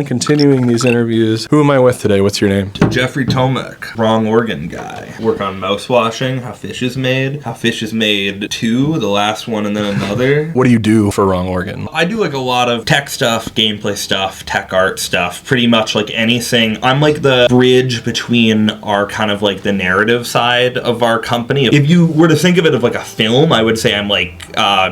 Continuing these interviews, who am I with today? What's your name? Jeffrey Tomac, wrong organ guy. Work on Mousewashing, How Fish is Made, How Fish is Made 2, the last one, and then another. What do you do for Wrong Organ? I do like a lot of tech stuff, gameplay stuff, tech art stuff, pretty much like anything. I'm like the bridge between our kind of like the narrative side of our company. If you were to think of it of like a film, I would say I'm like,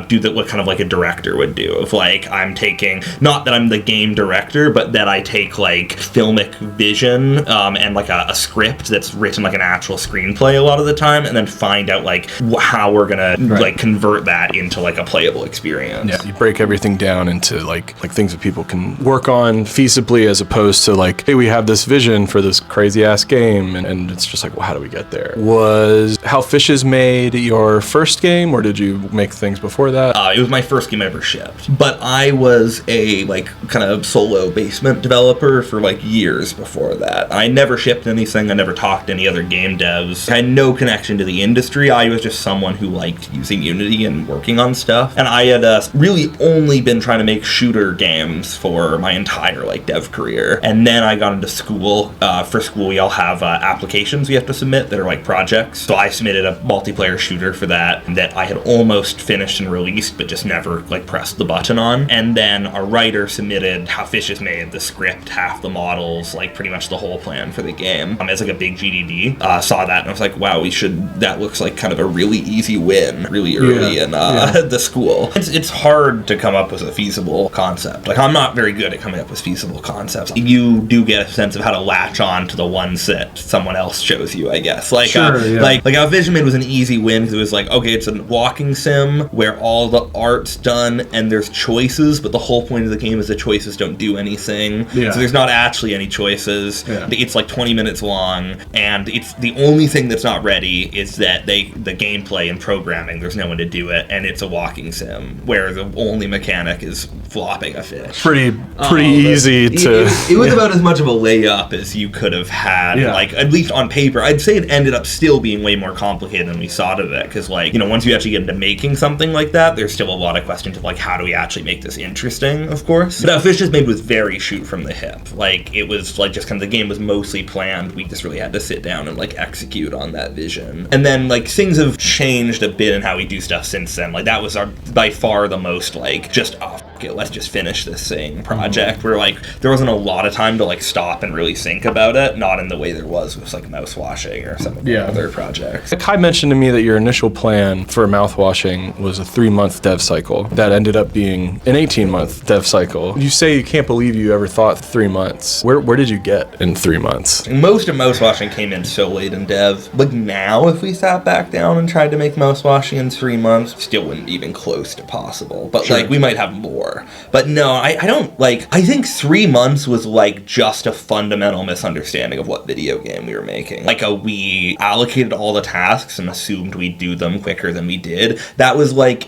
do that what kind of like a director would do. Of like, I'm taking, not that I'm the game director, but that I take like filmic vision and like a script that's written like an actual screenplay a lot of the time, and then find out like how we're gonna like convert that into like a playable experience. Yeah, you break everything down into like things that people can work on feasibly, as opposed to like, hey, we have this vision for this crazy ass game, and it's just like, well, how do we get there? Was How Fish is Made your first game, or did you make things before that? It was my first game I ever shipped, but I was a like kind of solo basement developer for like years before that. I never shipped anything. I never talked to any other game devs. I had no connection to the industry. I was just someone who liked using Unity and working on stuff. And I had really only been trying to make shooter games for my entire like dev career. And then I got into school. For school, we all have applications we have to submit that are like projects. So I submitted a multiplayer shooter for that I had almost finished and released, but just never like pressed the button on. And then our writer submitted How Fish is Made, the script, half the models, like pretty much the whole plan for the game as like a big GDD. Saw that and I was like, wow, that looks like kind of a really easy win really early in the school. It's hard to come up with a feasible concept. Like, I'm not very good at coming up with feasible concepts. You do get a sense of how to latch on to the ones that someone else shows you, I guess. Like, like How Fish is Made was an easy win because it was like, okay, it's a walking sim where all the art's done and there's choices, but the whole point of the game is the choices don't do anything. So there's not actually any choices. It's like 20 minutes long, and it's the only thing that's not ready is that the gameplay and programming, there's no one to do it, and it's a walking sim where the only mechanic is flopping a fish. Pretty easy to... It was about as much of a layup as you could have had, like, at least on paper. I'd say it ended up still being way more complicated than we thought of it, because, like, you know, once you actually get into making something like that, there's still a lot of questions of, like, how do we actually make this interesting, of course. But How Fish is Made was very shoot from the hip. Like, it was, like, just kind of the game was mostly planned. We just really had to sit down and, like, execute on that vision. And then, like, things have changed a bit in how we do stuff since then. Like, that was by far the most, like, just, let's just finish this thing project, where, like, there wasn't a lot of time to, like, stop and really think about it, not in the way there was with, like, Mousewashing or some of the other projects. Kai mentioned to me that your initial plan for Mouthwashing was a 3-month dev cycle that ended up being an 18-month dev cycle. You say you can't believe you ever thought 3 months. Where did you get in 3 months? Most of Mousewashing came in so late in dev. Like, now, if we sat back down and tried to make Mousewashing in 3 months, still wouldn't be even close to possible. But, like, we might have more. But no, I don't, like, I think 3 months was, like, just a fundamental misunderstanding of what video game we were making. Like, we allocated all the tasks and assumed we'd do them quicker than we did. That was, like,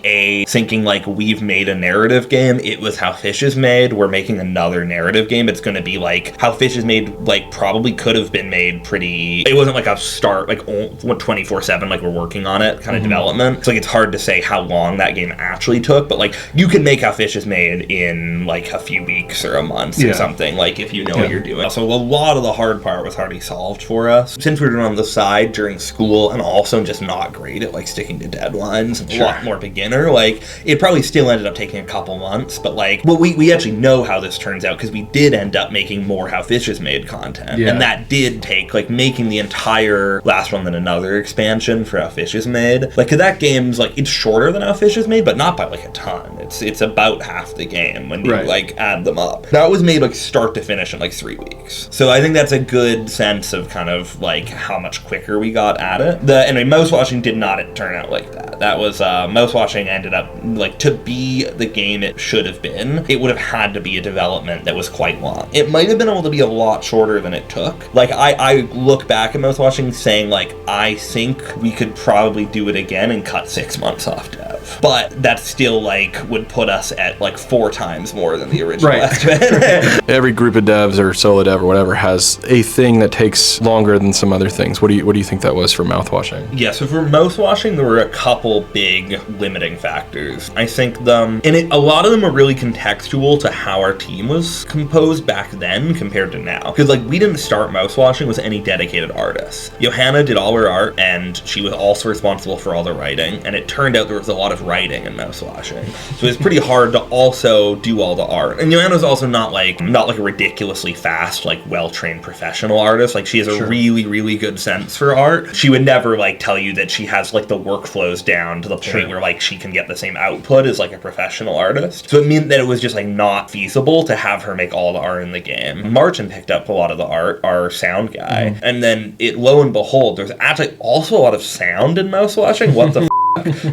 thinking, like, we've made a narrative game. It was How Fish is Made. We're making another narrative game. It's going to be, like, How Fish is Made, like, probably could have been made pretty... It wasn't, like, a start, like, 24/7, like, we're working on it kind of development. So, like, it's hard to say how long that game actually took, but, like, you can make How Fish is Made in, like, a few weeks or a month or something, like, if you know what you're doing. So, a lot of the hard part was already solved for us. Since we were doing on the side during school, and also just not great at, like, sticking to deadlines, and a lot more beginner, like, it probably still ended up taking a couple months, but, like, well, we actually know how this turns out, because we did end up making more How Fish is Made content, and that did take, like, making the entire Last One Then Another expansion for How Fish is Made, like, 'cause that game's, like, it's shorter than How Fish is Made, but not by, like, a ton. It's about half the game when you, like, add them up. That was made, like, start to finish in, like, 3 weeks. So I think that's a good sense of kind of, like, how much quicker we got at it. Anyway, Mousewashing did not turn out like that. That was, Mousewashing ended up, like, to be the game it should have been, it would have had to be a development that was quite long. It might have been able to be a lot shorter than it took. Like, I look back at Mousewashing saying, like, I think we could probably do it again and cut 6 months off dev. But that still, like, would put us at, like, like 4 times more than the original estimate. Every group of devs or solo dev or whatever has a thing that takes longer than some other things. What do you think that was for mouthwashing? Yeah, so for mouthwashing, there were a couple big limiting factors. I think a lot of them were really contextual to how our team was composed back then compared to now. Because like we didn't start mouthwashing with any dedicated artists. Johanna did all her art, and she was also responsible for all the writing. And it turned out there was a lot of writing in mouthwashing, so it's pretty hard to also do all the art. And Johanna's also not like a ridiculously fast, like well-trained professional artist. Like she has a really, really good sense for art. She would never like tell you that she has like the workflows down to the point where like she can get the same output as like a professional artist. So it meant that it was just like not feasible to have her make all the art in the game. Martin picked up a lot of the art, our sound guy, and then lo and behold, there's actually also a lot of sound in mouthwashing. What the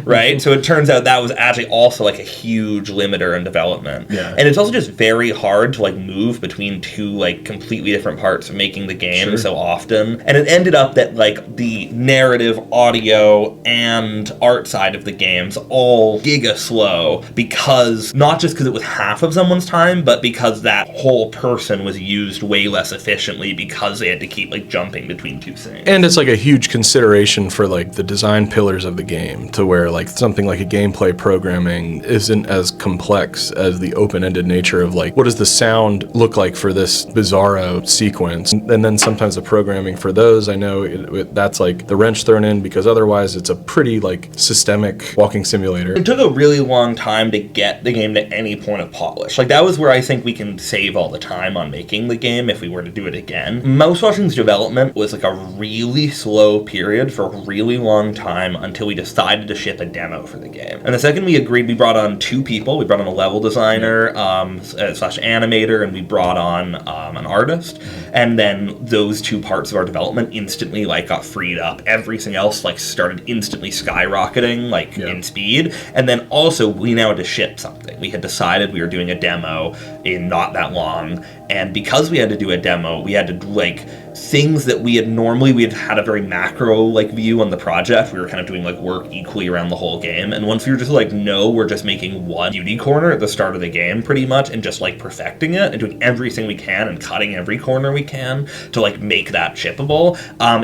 right? So it turns out that was actually also like a huge limiter in development. Yeah. And it's also just very hard to like move between two like completely different parts of making the game so often. And it ended up that like the narrative, audio, and art side of the game's all giga slow, because not just because it was half of someone's time, but because that whole person was used way less efficiently because they had to keep like jumping between two things. And it's like a huge consideration for like the design pillars of the game, to where like something like a gameplay programming isn't as complex as the open-ended nature of like, what does the sound look like for this bizarro sequence? And then sometimes the programming for those, I know that's like the wrench thrown in, because otherwise it's a pretty like systemic walking simulator. It took a really long time to get the game to any point of polish. Like that was where I think we can save all the time on making the game if we were to do it again. Mouthwashing's development was like a really slow period for a really long time until we decided to ship a demo for the game. And the second we agreed, we brought on 2 people. We brought on a level designer slash animator, and we brought on an artist. And then those 2 parts of our development instantly like got freed up. Everything else like started instantly skyrocketing like in speed. And then also we now had to ship something. We had decided we were doing a demo in not that long, and because we had to do a demo, we had to like things that we had had a very macro like view on the project. We were kind of doing like work equally around the whole game, and once we were just like, no, we're just making one beauty corner at the start of the game pretty much, and just like perfecting it and doing everything we can and cutting every corner we can to like make that shippable,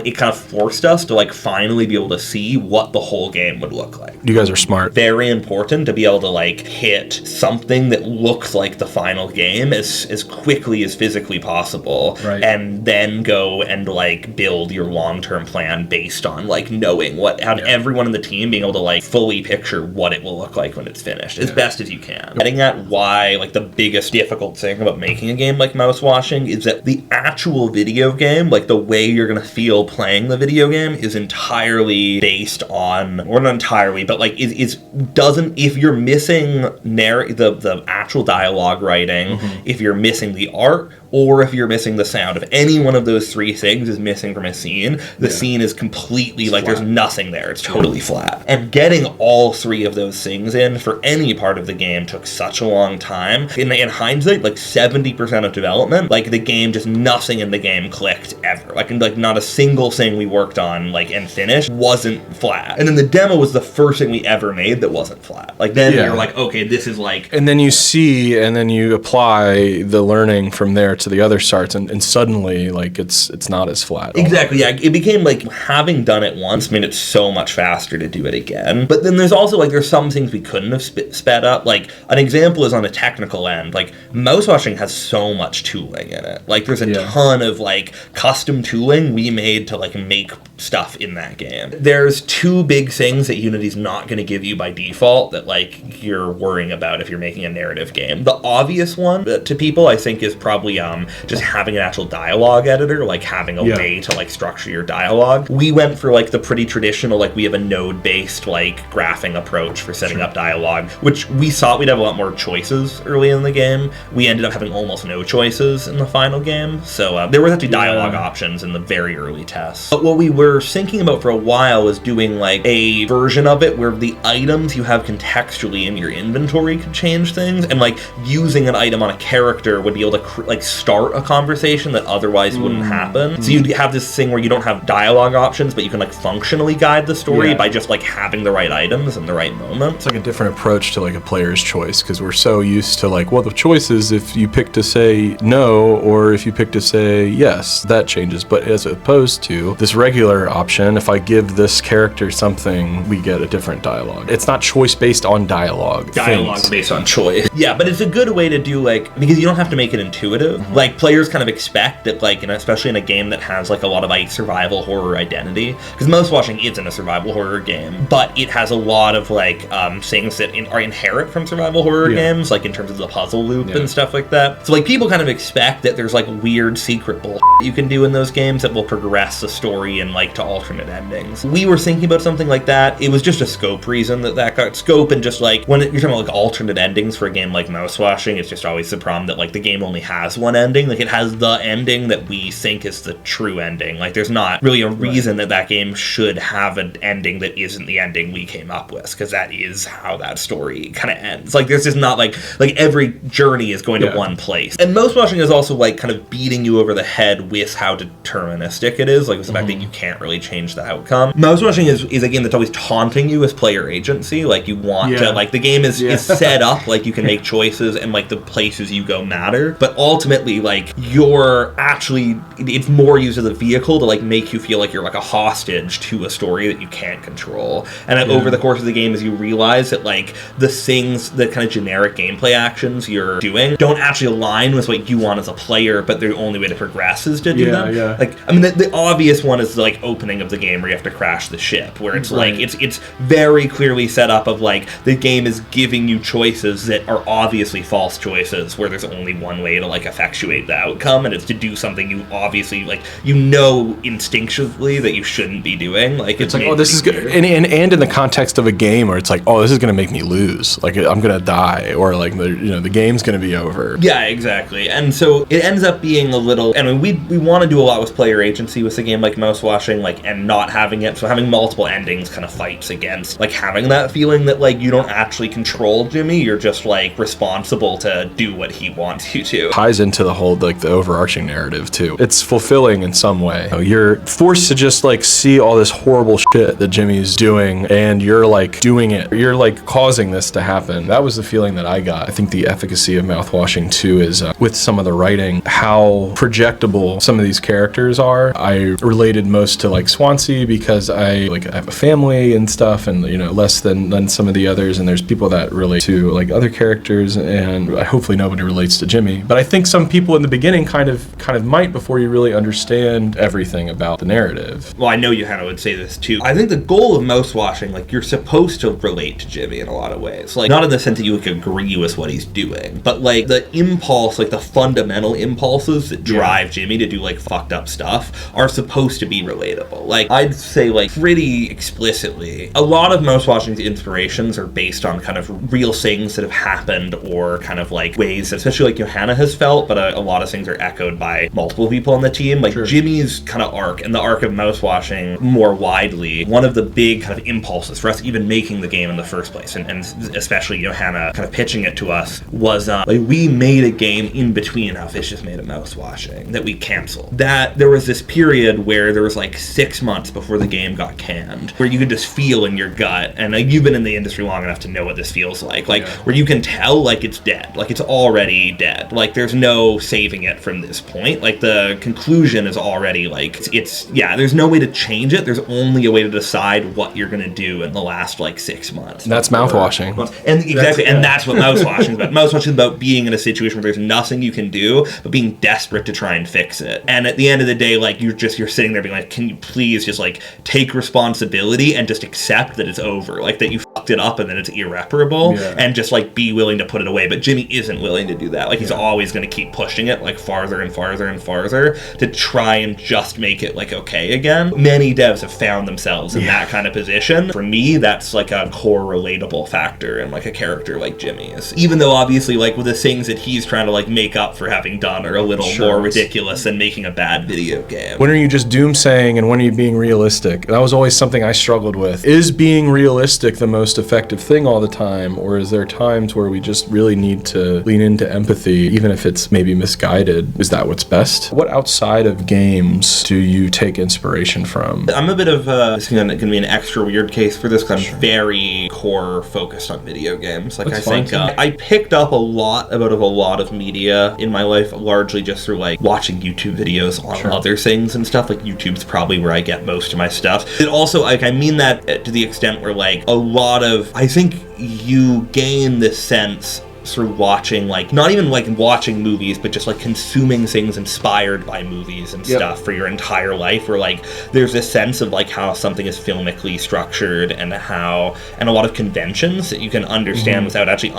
it kind of forced us to like finally be able to see what the whole game would look like. You guys are smart. Very important to be able to like hit something that looks like the final game as quickly as physically possible, and then go and like build your long-term plan based on like knowing everyone in the team being able to like fully picture what it will look like when it's finished as best as you can. Getting at why like the biggest difficult thing about making a game like Mouthwashing is that the actual video game, like the way you're gonna feel playing the video game, is entirely based on, or not entirely, but like if you're missing the actual dialogue writing, if you're missing the art, or if you're missing the sound, if any one of those 3 things is missing from a scene, the scene is completely like there's nothing there. It's totally flat. And getting all 3 of those things in for any part of the game took such a long time. In hindsight, like 70% of development, like the game, just nothing in the game clicked ever. Like not a single thing we worked on like and finished wasn't flat. And then the demo was the first thing we ever made that wasn't flat. Like then we were like, okay, this is like... And then you see, and then you apply the learning from there to the other starts, and suddenly like it's not as flat. Exactly, yeah. It became like, having done it once made it so much faster to do it again. But then there's also like, there's some things we couldn't have sped up. Like an example is on a technical end, like Mouthwashing has so much tooling in it. Like there's a ton of like custom tooling we made to like make stuff in that game. There's 2 big things that Unity's not going to give you by default that like you're worrying about if you're making a narrative game. The obvious one to people, I think, is probably just having an actual dialogue editor, like having a way to like structure your dialogue. We went for like the pretty traditional, like we have a node-based like graphing approach for setting up dialogue, which we thought we'd have a lot more choices early in the game. We ended up having almost no choices in the final game, so there was actually dialogue options in the very early tests. But what we were thinking about for a while was doing like a version of it where the items you have contextually in your inventory could change things, and like using an item on a character would be able to like start a conversation that otherwise wouldn't happen. So you have this thing where you don't have dialogue options, but you can like functionally guide the story by just like having the right items in the right moment. It's like a different approach to like a player's choice, because we're so used to like, well, the choice is if you pick to say no or if you pick to say yes, that changes. But as opposed to this regular option, if I give this character something, we get a different dialogue. It's not choice based on dialogue. Dialogue based on choice. Yeah, but it's a good way to do like, because you don't have to make it intuitive. Like players kind of expect that like, you know, especially in a game that has like a lot of like survival horror identity, because Mouthwashing isn't a survival horror game, but it has a lot of like things that are inherent from survival horror games, like in terms of the puzzle loop and stuff like that. So like people kind of expect that there's like weird secret bullshit you can do in those games that will progress the story and like to alternate endings. We were thinking about something like that. It was just a scope reason that got scope, and just like when you're talking about like alternate endings for a game like Mouthwashing, it's just always the problem that like the game only has one ending. Like it has the ending that we think is the true ending. Like there's not really a reason that game should have an ending that isn't the ending we came up with, because that is how that story kind of ends. Like there's just not like every journey is going to one place. And Mouthwashing is also like kind of beating you over the head with how deterministic it is, like with the fact that you can't really change the outcome. Mouthwashing is a game that's always taunting you with player agency. Like you want to, like the game is set up like you can make choices and like the places you go matter, but ultimately like you're actually, it's more used as a vehicle to like make you feel like you're like a hostage to a story that you can't control. And over the course of the game, as you realize that like the things, the kind of generic gameplay actions you're doing don't actually align with what you want as a player, but the only way to progress is to do them. Like, I mean, the obvious one is the like opening of the game where you have to crash the ship, where it's like it's very clearly set up of like the game is giving you choices that are obviously false choices, where there's only one way to like effectuate the outcome, and it's to do something you obviously like, you know, instinctively that you shouldn't be doing. Like it's like, oh, this is good, and in the context of a game where it's like, oh, this is gonna make me lose, like I'm gonna die, or like the game's gonna be over. Yeah, exactly. And so it ends up being a little, I mean, we want to do a lot with player agency with a game like Mouthwashing, like, and not having it, so having multiple endings kind of fights against like having that feeling that like you don't actually control Jimmy, you're just like responsible to do what he wants you to. Ties into the whole like the overarching narrative too. It's fulfilling in some way. You're forced to just like see all this horrible shit that Jimmy's doing, and you're like doing it. You're like causing this to happen. That was the feeling that I got. I think the efficacy of Mouthwashing too is with some of the writing, how projectable some of these characters are. I related most to like Swansea because I have a family and stuff, and less than some of the others, and there's people that relate to like other characters, and hopefully nobody relates to Jimmy. But I think some people in the beginning kind of might, before you really understand everything about the narrative. Well, I know Johanna would say this too. I think the goal of Mouthwashing, like, you're supposed to relate to Jimmy in a lot of ways. Like, not in the sense that you like agree with what he's doing, but like the impulse, like the fundamental impulses that drive Jimmy to do like fucked up stuff are supposed to be relatable. Like, I'd say like pretty explicitly, a lot of Mouthwashing's inspirations are based on kind of real things that have happened, or kind of like ways, especially like Johanna has felt, but a lot of things are echoed by multiple people on the team. Like Jimmy's kind of arc and the arc of Mouthwashing more widely, one of the big kind of impulses for us even making the game in the first place, and especially Johanna kind of pitching it to us, was like, we made a game in between how Fish is made of Mouthwashing that we canceled. That there was this period where there was like 6 months before the game got canned, where you could just feel in your gut, and like, you've been in the industry long enough to know what this feels like where you can tell like it's dead, like it's already dead, like there's no saving it from this point, like the conclusion is already like it's there's no way to change it, there's only a way to decide what you're gonna do in the last like 6 months. And that's Mouthwashing. And exactly, and that's what Mouthwashing is about. Mouthwashing is about being in a situation where there's nothing you can do but being desperate to try and fix it. And at the end of the day, like you're sitting there being like, can you please just like take responsibility and just accept that it's over, like that you fucked it up and then it's irreparable, and just like be willing to put it away. But Jimmy isn't willing to do that. Like he's always going to keep pushing it like farther and farther and farther to try and just make it like okay again. Many devs have found themselves in that kind of position. For me, that's like a core relatable factor in like a character like Jimmy is. Even though obviously like with the things that he's trying to like make up for having done are a little more ridiculous than making a bad video game. When are you just doomsaying and when are you being realistic? That was always something I struggled with. Is being realistic the most most effective thing all the time, or is there times where we just really need to lean into empathy, even if it's maybe misguided? Is that what's best? What outside of games do you take inspiration from? I'm a bit of this is going to be an extra weird case for this because I'm very core focused on video games. Like, That's I think I picked up a lot of media in my life, largely just through like watching YouTube videos on other things and stuff. Like, YouTube's probably where I get most of my stuff. It also, like, I mean that to the extent where like a lot of, I think you gain this sense through watching, like, not even like watching movies, but just like consuming things inspired by movies and stuff for your entire life, where like there's this sense of like how something is filmically structured and a lot of conventions that you can understand without actually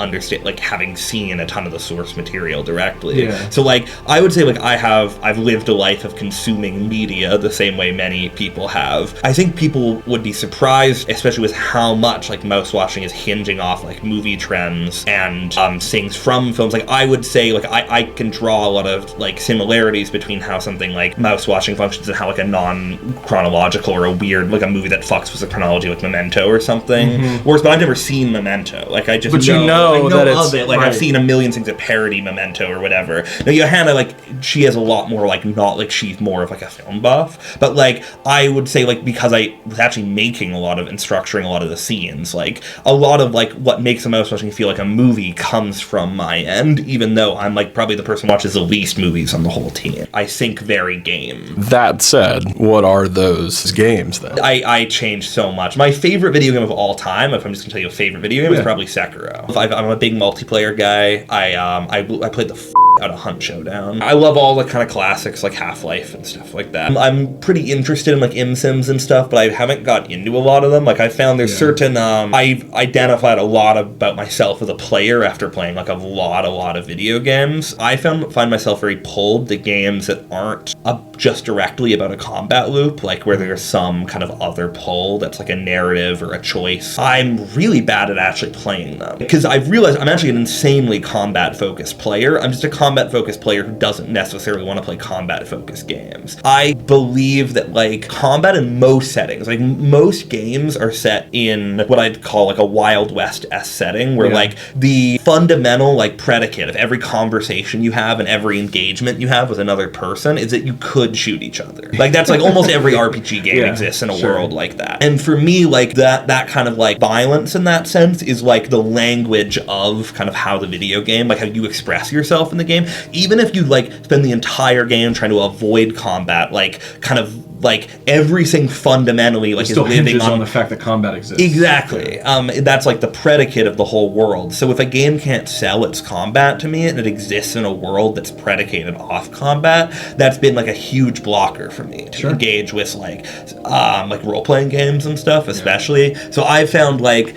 like having seen a ton of the source material directly. So like I would say like I've lived a life of consuming media the same way many people have. I think people would be surprised, especially with how much like mouse-washing is hinging off like movie trends and things from films. Like, I would say like I can draw a lot of like similarities between how something like mouse-washing functions and how like a non-chronological or a weird, like a movie that fucks with the chronology, like Memento or something. Whereas, but I've never seen Memento. Like, I just know that it's, of it. Like, I've seen a million things that parody Memento or whatever. Now, Johanna, like, she has a lot more like, not like she's more of like a film buff, but like I would say like, because I was actually making a lot of and structuring a lot of the scenes, like a lot of like what makes a mouse-washing feel like a movie comes from my end, even though I'm like probably the person who watches the least movies on the whole team. I think very game. That said, what are those games then? I changed so much. My favorite video game of all time, if I'm just gonna tell you a favorite video game, is probably Sekiro. I'm a big multiplayer guy. I played the out of Hunt Showdown. I love all the kind of classics like Half-Life and stuff like that. I'm pretty interested in like Sims and stuff, but I haven't got into a lot of them. Like, I found there's certain I've identified a lot about myself as a player after playing like a lot of video games. I find myself very pulled to games that aren't just directly about a combat loop, like where there's some kind of other pull that's like a narrative or a choice. I'm really bad at actually playing them because I've realized I'm actually an insanely combat-focused player. I'm just a combat-focused player who doesn't necessarily want to play combat-focused games. I believe that like combat in most settings, like most games are set in what I'd call like a Wild West-esque setting, where like the fundamental like predicate of every conversation you have and every engagement you have with another person is that you could shoot each other. Like, that's like almost every RPG game exists in a world like that. And for me, like that kind of like violence in that sense is like the language of kind of how the video game, like how you express yourself in the game. Even if you like spend the entire game trying to avoid combat, like kind of like everything fundamentally like still is living on the fact that combat exists. Exactly. That's like the predicate of the whole world. So if a game can't sell its combat to me and it exists in a world that's predicated off combat, that's been like a huge blocker for me to engage with like role-playing games and stuff, especially. So I found like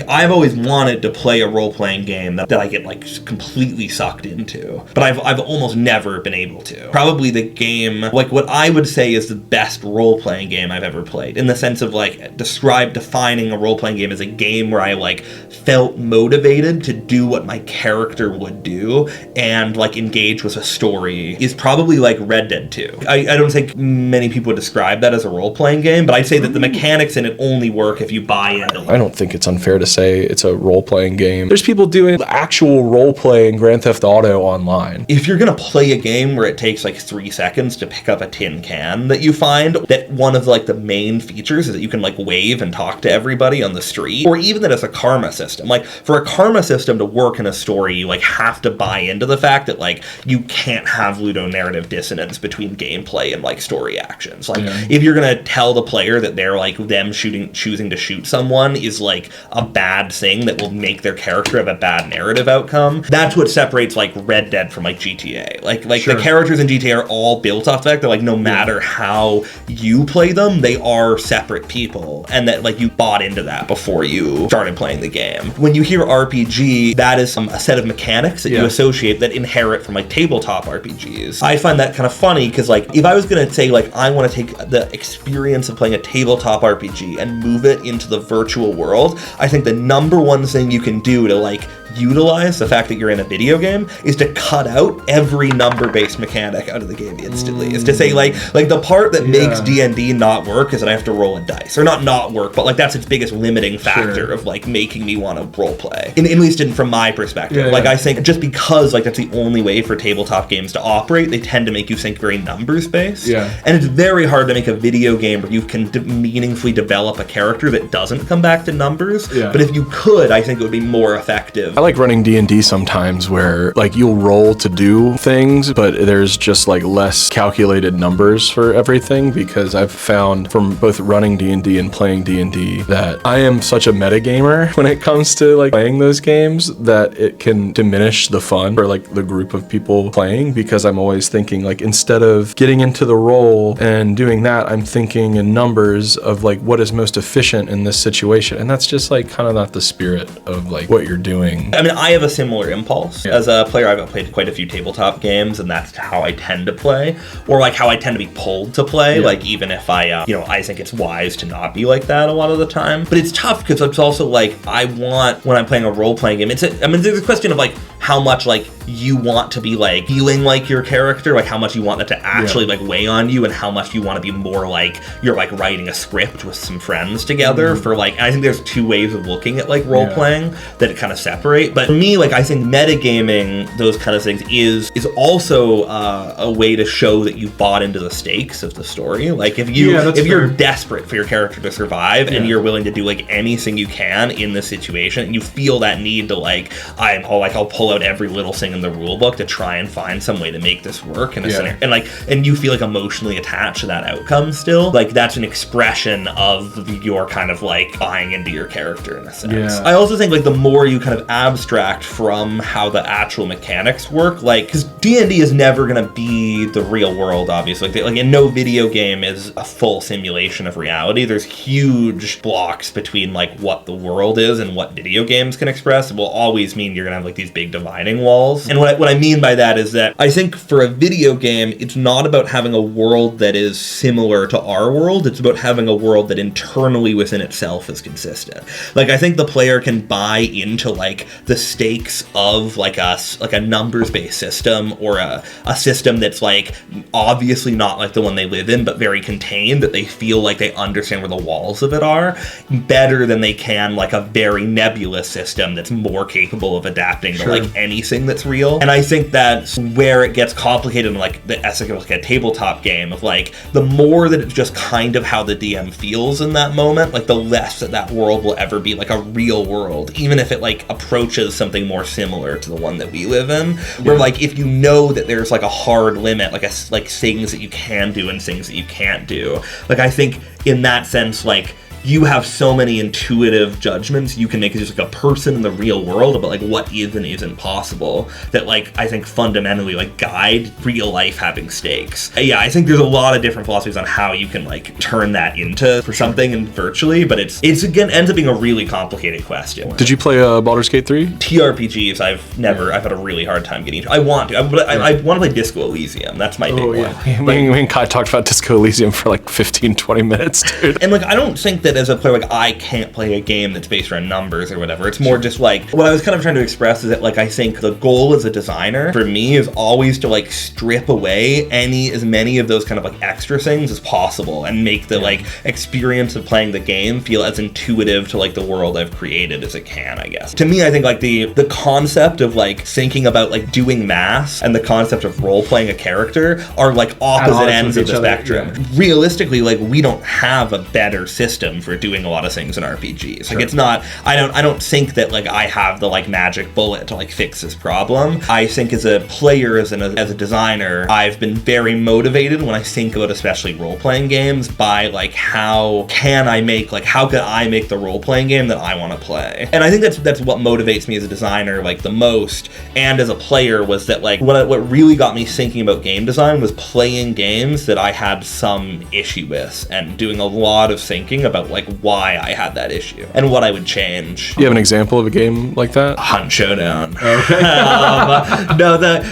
I've always wanted to play a role-playing game that I get like completely sucked into, but I've almost never been able to. Probably the game, like what I would say is the best role-playing game I've ever played, in the sense of like defining a role-playing game as a game where I like felt motivated to do what my character would do and like engage with a story, is probably like Red Dead 2. I don't think many people would describe that as a role-playing game, but I'd say that the mechanics in it only work if you buy into it. I don't think it's unfair to say it's a role-playing game. There's people doing actual role-playing Grand Theft Auto online. If you're gonna play a game where it takes like 3 seconds to pick up a tin can, that you find that one of like the main features is that you can like wave and talk to everybody on the street, or even that it's a karma system. Like, for a karma system to work in a story, you like have to buy into the fact that like you can't have ludonarrative dissonance between gameplay and like story actions. Like, if you're gonna tell the player that they're like them choosing to shoot someone is like a bad thing that will make their character have a bad narrative outcome, that's what separates like Red Dead from like GTA. Like the characters in GTA are all built off the fact that like no matter how you play them, they are separate people, and that like you bought into that before you started playing the game. When you hear RPG, that is a set of mechanics that you associate that inherit from like tabletop RPGs. I find that kind of funny because like if I was gonna say like I want to take the experience of playing a tabletop RPG and move it into the virtual world, I think the number one thing you can do to like utilize the fact that you're in a video game is to cut out every number-based mechanic out of the game instantly. Is to say, like the part that makes D&D not work is that I have to roll a dice. Or not work, but like that's its biggest limiting factor of like making me want to role play. At least from my perspective. I think just because like that's the only way for tabletop games to operate, they tend to make you think very numbers-based. And it's very hard to make a video game where you can meaningfully develop a character that doesn't come back to numbers. But if you could, I think it would be more effective. I like running D&D sometimes where like you'll roll to do things, but there's just like less calculated numbers for everything, because I've found from both running D&D and playing D&D that I am such a metagamer when it comes to like playing those games that it can diminish the fun for like the group of people playing, because I'm always thinking like instead of getting into the role and doing that, I'm thinking in numbers of like what is most efficient in this situation, and that's just like kind of not the spirit of like what you're doing. I mean, I have a similar impulse. As a player, I've played quite a few tabletop games, and that's how I tend to play, or like how I tend to be pulled to play. Like even if I, I think it's wise to not be like that a lot of the time. But it's tough because it's also like I want, when I'm playing a role-playing game, there's a question of like how much like you want to be like feeling like your character, like how much you want that to actually like weigh on you, and how much you want to be more like you're like writing a script with some friends together for like, I think there's two ways of looking at like role playing that it kind of separate. But for me, like I think metagaming, those kind of things is also a way to show that you bought into the stakes of the story. Like if you're desperate for your character to survive and you're willing to do like anything you can in this situation, and you feel that need to like I'll pull out every little thing in the rule book to try and find some way to make this work in a scenario, and you feel like emotionally attached to that outcome still, like that's an expression of your kind of like buying into your character in a sense. I also think like the more you kind of abstract from how the actual mechanics work, like because D&D is never gonna be the real world, obviously. Like in no video game is a full simulation of reality. There's huge blocks between like what the world is and what video games can express. It will always mean you're gonna have like these big dividing walls. And what I mean by that is that I think for a video game, it's not about having a world that is similar to our world. It's about having a world that internally within itself is consistent. Like I think the player can buy into like the stakes of like a numbers-based system, or a system that's like obviously not like the one they live in, but very contained, that they feel like they understand where the walls of it are better than they can like a very nebulous system that's more capable of adapting to like anything that's real. And I think that's where it gets complicated in like the essence of like a tabletop game, of like the more that it's just kind of how the DM feels in that moment, like the less that world will ever be like a real world, even if it like approaches something more similar to the one that we live in, where like if you know that there's like a hard limit, like things that you can do and things that you can't do, like I think in that sense, like you have so many intuitive judgments you can make as just like a person in the real world about like what is and isn't possible, that like I think fundamentally like guide real life having stakes. I think there's a lot of different philosophies on how you can like turn that into for something and virtually, but it's again ends up being a really complicated question. Did you play Baldur's Gate 3? TRPGs I've had a really hard time getting into. I want to, I want to play Disco Elysium. That's my big one. Me and Kai talked about Disco Elysium for like 15-20 minutes, dude. And like I don't think that as a player, like I can't play a game that's based around numbers or whatever. It's more just like what I was kind of trying to express is that like I think the goal as a designer for me is always to like strip away as many of those kind of like extra things as possible, and make the like experience of playing the game feel as intuitive to like the world I've created as it can, I guess. To me, I think like the concept of like thinking about like doing math and the concept of role playing a character are like opposite ends of the spectrum. Realistically, like we don't have a better system for doing a lot of things in RPGs. Like it's not, I don't think that like I have the like magic bullet to like fix this problem. I think as a player, as a designer, I've been very motivated when I think about especially role-playing games by like how could I make the role-playing game that I want to play. And I think that's what motivates me as a designer like the most, and as a player, was that like what really got me thinking about game design was playing games that I had some issue with, and doing a lot of thinking about about like why I had that issue and what I would change. Do you have an example of a game like that? Hunt Showdown. Okay.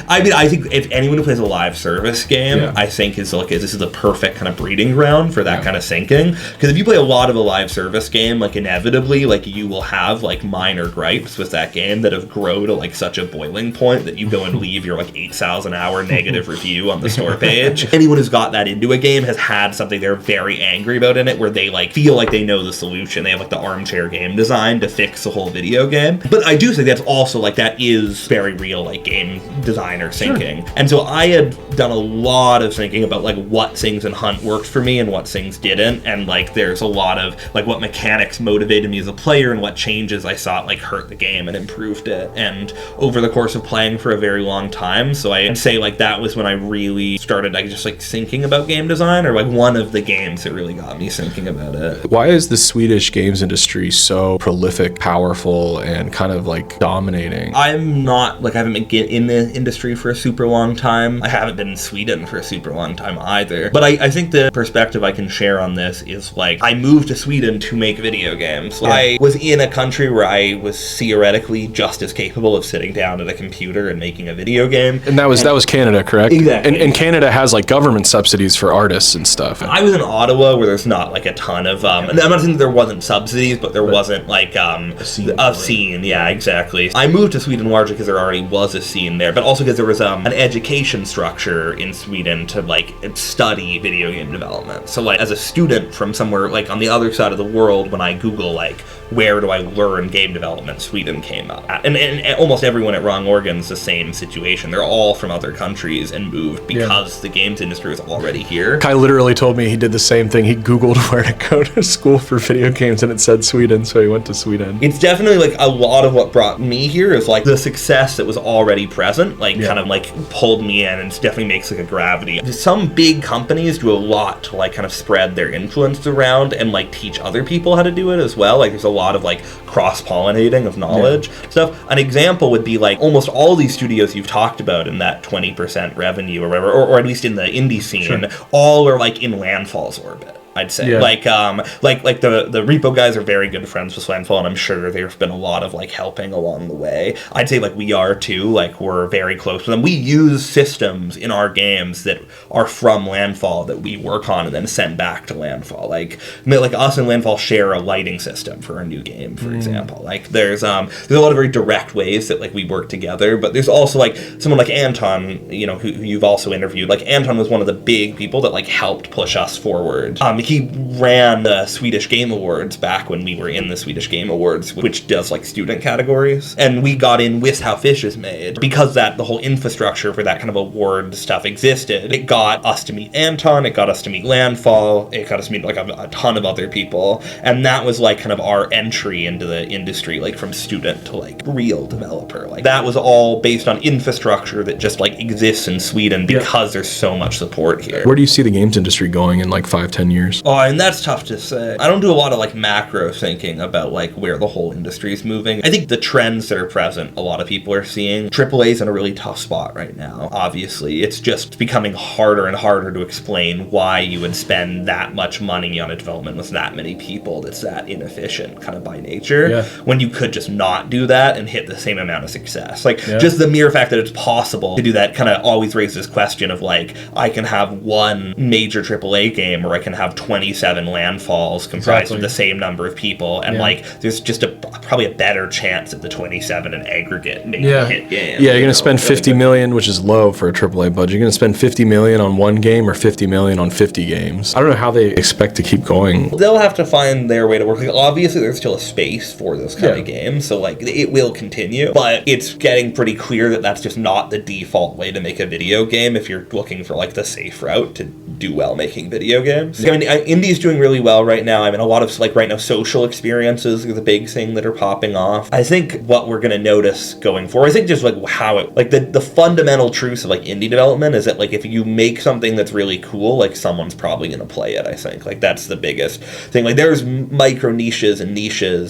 I think if anyone who plays a live service game, I think this is the perfect kind of breeding ground for that kind of sinking. Because if you play a lot of a live service game, like inevitably, like you will have like minor gripes with that game that have grown to like such a boiling point that you go and leave your like 8,000 hour negative review on the store page. Anyone who's got that into a game has had something they're very angry about in it, where they like feel like they know the solution. They have like the armchair game design to fix the whole video game. But I do think that's also like that is very real like game designer thinking. And so I had done a lot of thinking about like what things in Hunt worked for me and what things didn't, and like there's a lot of like what mechanics motivated me as a player and what changes I thought like hurt the game and improved it. And over the course of playing for a very long time, so I'd say like that was when I really started like just like thinking about game design, or like one of the games that really got me thinking about it. Why is the Swedish games industry so prolific, powerful, and kind of like dominating? I'm not like, I haven't been in the industry for a super long time. I haven't been in Sweden for a super long time either. But I think the perspective I can share on this is like, I moved to Sweden to make video games. Yeah. I was in a country where I was theoretically just as capable of sitting down at a computer and making a video game. And that was Canada, correct? Exactly. And Canada has like government subsidies for artists and stuff. I was in Ottawa, where there's not like a ton of and I'm not saying that there wasn't subsidies, but there wasn't like a scene. Yeah, exactly. I moved to Sweden largely because there already was a scene there, but also because there was an education structure in Sweden to like study video game development. So like as a student from somewhere like on the other side of the world, when I Google like where do I learn game development, Sweden came up. And almost everyone at Wrong Organ's the same situation. They're all from other countries and moved because the games industry is already here. Kai literally told me he did the same thing. He Googled where to go to school for video games and it said Sweden, so he went to Sweden. It's definitely like a lot of what brought me here is like the success that was already present, like kind of like pulled me in, and it definitely makes like a gravity. Some big companies do a lot to like kind of spread their influence around and like teach other people how to do it as well. Like there's a lot of like cross-pollinating of knowledge stuff. An example would be like almost all these studios you've talked about in that 20% revenue or whatever, or at least in the indie scene, all are like in Landfall's orbit. I'd say like the Repo guys are very good friends with Landfall, and I'm sure there's been a lot of like helping along the way. I'd say like we are too, like we're very close with them. We use systems in our games that are from Landfall that we work on and then send back to Landfall. Like us and Landfall share a lighting system for a new game, for example. Like there's a lot of very direct ways that like we work together, but there's also like someone like Anton, you know, who you've also interviewed. Like Anton was one of the big people that like helped push us forward. He ran the Swedish Game Awards back when we were in the Swedish Game Awards, which does like student categories, and we got in with How Fish Is Made because that the whole infrastructure for that kind of award stuff existed. It got us to meet Anton, it got us to meet Landfall, it got us to meet like a ton of other people, and that was like kind of our entry into the industry, like from student to like real developer. Like that was all based on infrastructure that just like exists in Sweden because there's so much support here. Where do you see the games industry going in like 5-10 years? Oh, and that's tough to say. I don't do a lot of like macro thinking about like where the whole industry is moving. I think the trends that are present, a lot of people are seeing. AAA's in a really tough spot right now. Obviously, it's just becoming harder and harder to explain why you would spend that much money on a development with that many people that's that inefficient kind of by nature, when you could just not do that and hit the same amount of success. Like just the mere fact that it's possible to do that kind of always raises this question of like, I can have one major AAA game, or I can have 27 Landfalls comprised of the same number of people, and like there's just probably a better chance at the 27 in aggregate making a hit game. Yeah, you're gonna spend 50 million, which is low for a AAA budget. You're gonna spend 50 million on one game or 50 million on 50 games. I don't know how they expect to keep going. They'll have to find their way to work. Like, obviously, there's still a space for this kind of game, so like it will continue. But it's getting pretty clear that that's just not the default way to make a video game if you're looking for like the safe route to do well making video games. I mean, indie's doing really well right now. I mean, a lot of like right now social experiences are the big thing that are popping off. I think what we're gonna notice going forward, I think just like how it, like the fundamental truths of like indie development is that like if you make something that's really cool, like someone's probably gonna play it. I think like that's the biggest thing. Like there's micro niches,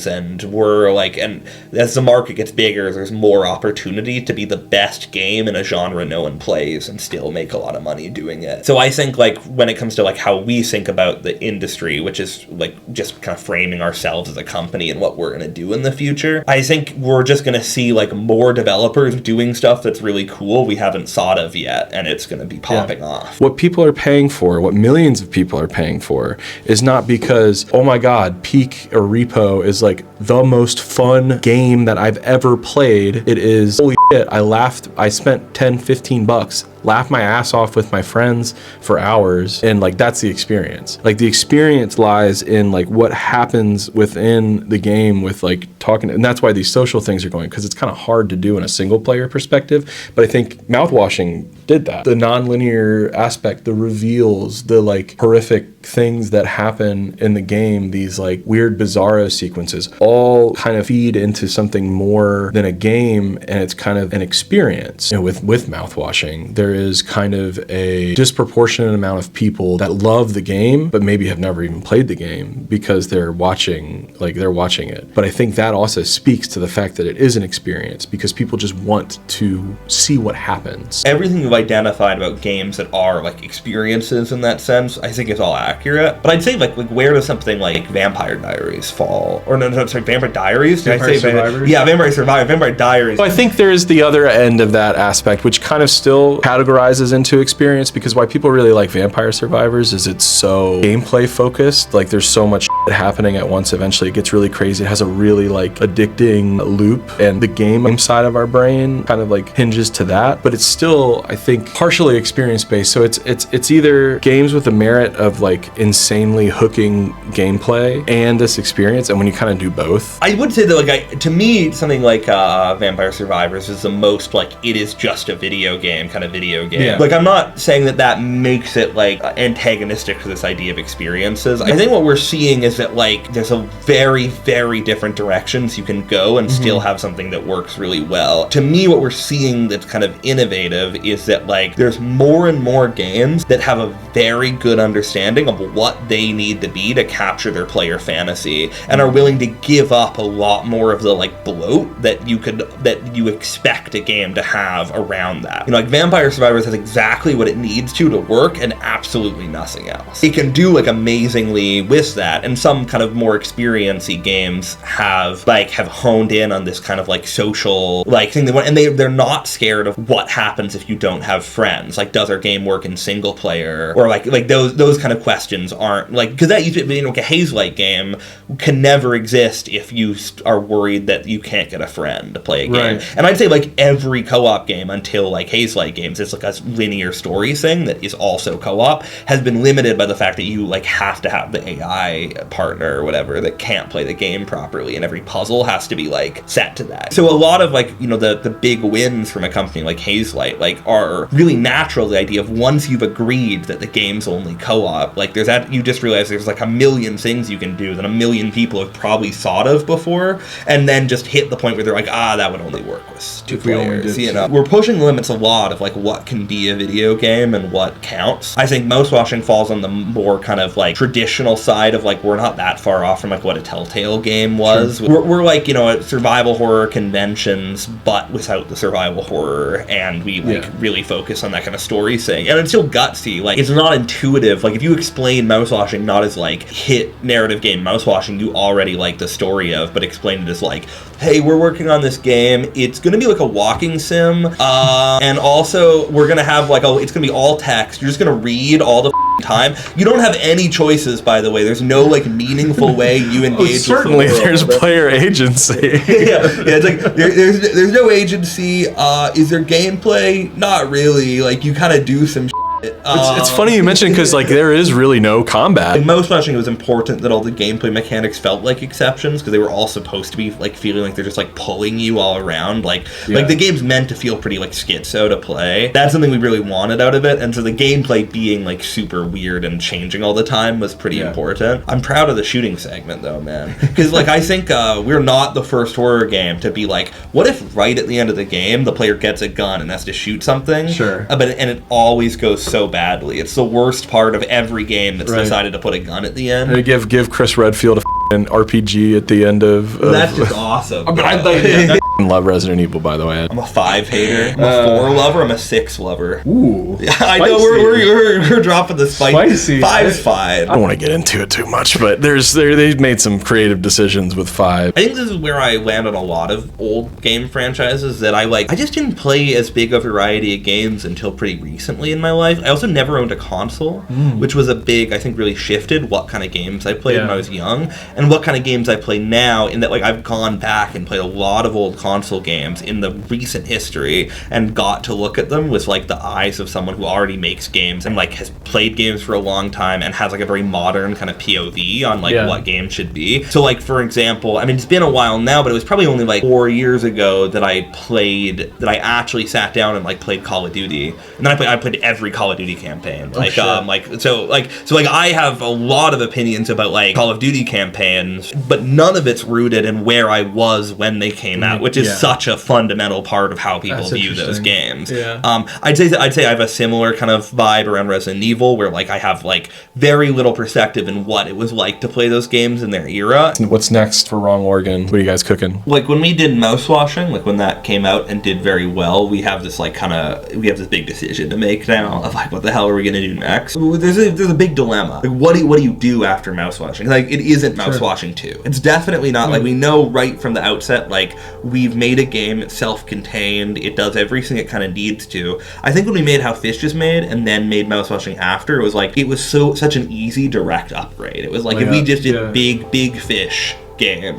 and we're like, and as the market gets bigger, there's more opportunity to be the best game in a genre no one plays and still make a lot of money doing it. So I think like when it comes to like how we think about about the industry, which is like just kind of framing ourselves as a company and what we're going to do in the future, I think we're just going to see like more developers doing stuff that's really cool we haven't thought of yet, and it's going to be popping off. What people are paying for, what millions of people are paying for, is not because, oh my God, Peak or Repo is like the most fun game that I've ever played. It is, holy shit, I laughed, I spent 10, 15 bucks, laughed my ass off with my friends for hours, and like that's the experience. Like the experience lies in like what happens within the game with like talking, and that's why these social things are going, because it's kind of hard to do in a single player perspective. But I think Mouthwashing did that. The non-linear aspect, the reveals, the like horrific things that happen in the game, these like weird bizarro sequences, all kind of feed into something more than a game, and it's kind of an experience. You know, with Mouthwashing, there is kind of a disproportionate amount of people that love the game but maybe have never even played the game because they're watching it. But I think that also speaks to the fact that it is an experience, because people just want to see what happens. Everything you've identified about games that are like experiences in that sense, I think is all accurate. But I'd say like where does something like Vampire Diaries fall? Or no, sorry, Vampire Diaries? Vampire Survivors? Yeah, Vampire Diaries. Well, I think there's the other end of that aspect, which kind of still categorizes into experience, because why people really like Vampire Survivors is it's so gameplay focused. Like there's so much shit happening at once. Eventually it gets really crazy. It has a really like addicting loop, and the game side of our brain kind of like hinges to that. But it's still, I think, partially experience based. So it's either games with the merit of like insanely hooking gameplay and this experience, and when you kind of do both. I would say that like to me something like Vampire Survivors is the most like it is just a video game kind of video game. Yeah. Like I'm not saying that makes it like antagonistic to this idea of experiences. I think what we're seeing is that like there's a very, very different directions you can go and still have something that works really well. To me, what we're seeing that's kind of innovative is that like there's more and more games that have a very good understanding of what they need to be to capture their player fantasy, and are willing to give up a lot more of the like bloat that you expect a game to have around that. You know, like Vampire Survivors has exactly what it needs to work, and absolutely nothing else. It can do like amazingly with that, and some kind of more experience-y games have honed in on this kind of like social like thing they want, and they're not scared of what happens if you don't have friends. Like, does our game work in single player, or like those kind of questions aren't like, because that used to be, you know, like a Haze-like game can never exist if you are worried that you can't get a friend to play a game. Right. And I'd say like every co-op game until like Haze-like games, it's like a linear story thing that is also co-op, has been limited by the fact that you like have to have the AI partner or whatever that can't play the game properly, and every puzzle has to be like set to that. So a lot of like, you know, the big wins from a company like Hazelight like are really natural. The idea of once you've agreed that the game's only co-op, like there's that, you just realize there's like a million things you can do that a million people have probably thought of before, and then just hit the point where they're like, that would only work with two players. You know, we're pushing the limits a lot of like what can be a video game and what counts. I think Mouthwashing falls on the more kind of like traditional side of like, we're not that far off from like what a Telltale game was. Sure. We're like, you know, at survival horror conventions, but without the survival horror, and we like really focus on that kind of story thing. And it's still gutsy. Like, it's not intuitive. Like, if you explain Mouthwashing not as like hit narrative game Mouthwashing you already like the story of, but explain it as like, hey, we're working on this game. It's gonna be like a walking sim, and also we're gonna have like it's gonna be all text. You're just gonna read all the time. You don't have any choices, by the way. There's no like meaningful way you engage. Certainly, with the world. There's player agency. It's like there's no agency. Is there gameplay? Not really. Like, you kind of do some. It's funny you mentioned, because like there is really no combat. In Mouthwashing, it was important that all the gameplay mechanics felt like exceptions, because they were all supposed to be like feeling like they're just like pulling you all around. Like the game's meant to feel pretty like schizo to play. That's something we really wanted out of it, and so the gameplay being like super weird and changing all the time was pretty important. I'm proud of the shooting segment though, man, because like I think we're not the first horror game to be like, what if right at the end of the game the player gets a gun and has to shoot something? Sure. And it always goes so badly. It's the worst part of every game that's decided to put a gun at the end. And give Chris Redfield an RPG at the end of that's just awesome. But I Love Resident Evil, by the way. I'm a 5 hater. I'm a 4 lover. I'm a 6 lover. Ooh. Yeah, I know we're dropping the Spicy. 5's fine. I don't want to get into it too much, but they've made some creative decisions with 5. I think this is where I land on a lot of old game franchises that I just didn't play as big a variety of games until pretty recently in my life. I also never owned a console, which was a big, I think, really shifted what kind of games I played when I was young and what kind of games I play now, in that like I've gone back and played a lot of old console games in the recent history and got to look at them with like the eyes of someone who already makes games and like has played games for a long time and has like a very modern kind of POV on like what games should be. So like, for example, I mean, it's been a while now, but it was probably only like 4 years ago that I actually sat down and like played Call of Duty, and then I played every Call of Duty campaign. So I have a lot of opinions about like Call of Duty campaigns, but none of it's rooted in where I was when they came out, which is such a fundamental part of how people view those games. I'd say I have a similar kind of vibe around Resident Evil, where like I have like very little perspective in what it was like to play those games in their era. What's next for Wrong Organ? What are you guys cooking? Like when we did MOUTHWASHing, like when that came out and did very well, we have this this big decision to make now of like, what the hell are we gonna do next? There's a big dilemma. Like what do you do after MOUTHWASHing? Like it isn't MOUTHWASHing 2. It's definitely not. Like we know right from the outset, like we've made a game, it's self-contained, it does everything it kind of needs to. I think when we made How Fish is Made and then made MOUTHWASHing after, it was such an easy direct upgrade. It was like if we just did big fish game,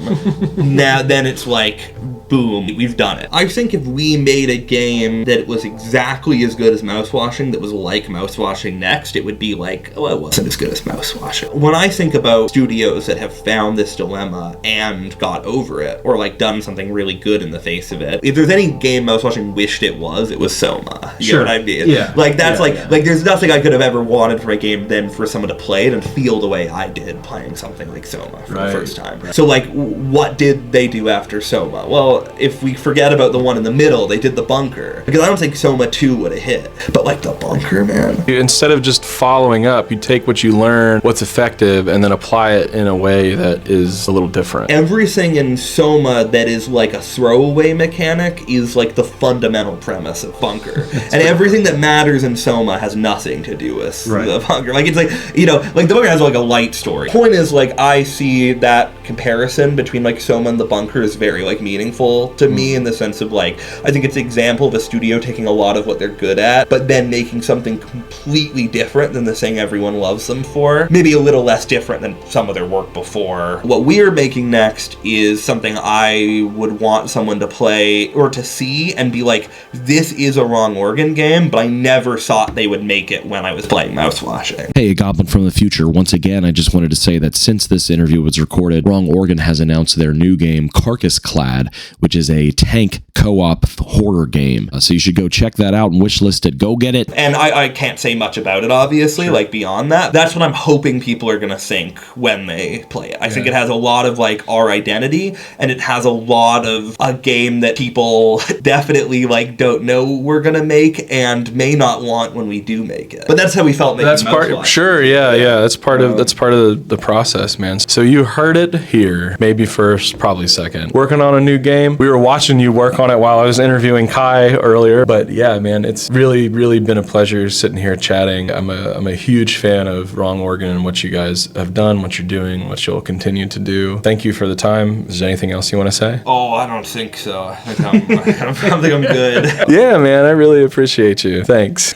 now then it's like boom, we've done it. I think if we made a game that was exactly as good as MOUTHWASHing, that was like MOUTHWASHing next, it would be like, oh, it wasn't as good as MOUTHWASHing. When I think about studios that have found this dilemma and got over it, or like done something really good in the face of it, if there's any game MOUTHWASHing wished it was Soma. You know what I mean? Yeah. Like that's like there's nothing I could have ever wanted from a game than for someone to play it and feel the way I did playing something like Soma for the first time. So like, what did they do after Soma? Well, if we forget about the one in the middle, they did The Bunker. Because I don't think Soma 2 would have hit. But like The Bunker, man. Instead of just following up, you take what you learn, what's effective, and then apply it in a way that is a little different. Everything in Soma that is like a throwaway mechanic is like the fundamental premise of Bunker. And everything that matters in Soma has nothing to do with The Bunker. Like it's like, you know, like The Bunker has like a light story. Point is, like, I see that comparison between like Soma and The Bunker is very like meaningful to me, in the sense of like, I think it's an example of a studio taking a lot of what they're good at, but then making something completely different than the thing everyone loves them for. Maybe a little less different than some of their work before. What we're making next is something I would want someone to play or to see and be like, this is a Wrong Organ game, but I never thought they would make it when I was playing MOUTHWASHing. Hey, Goblin from the future. Once again, I just wanted to say that since this interview was recorded, Wrong Organ has announced their new game, Carcass Clad, which is a tank co-op horror game. So you should go check that out and wishlist it. Go get it. And I can't say much about it, obviously, like beyond that. That's what I'm hoping people are going to think when they play it. I think it has a lot of like our identity, and it has a lot of a game that people definitely like don't know we're going to make and may not want when we do make it. But that's how we felt making MOUTHWASHing. Sure, yeah. That's part of the process, man. So you heard it here, maybe first, probably second. Working on a new game. We were watching you work on it while I was interviewing Kai earlier, but yeah, man, it's really been a pleasure sitting here chatting. I'm a huge fan of Wrong Organ and what you guys have done, what you're doing, what you'll continue to do. Thank you for the time. Is there anything else you want to say? Oh, I don't think so. I think I'm good. Yeah, man, I really appreciate you. Thanks.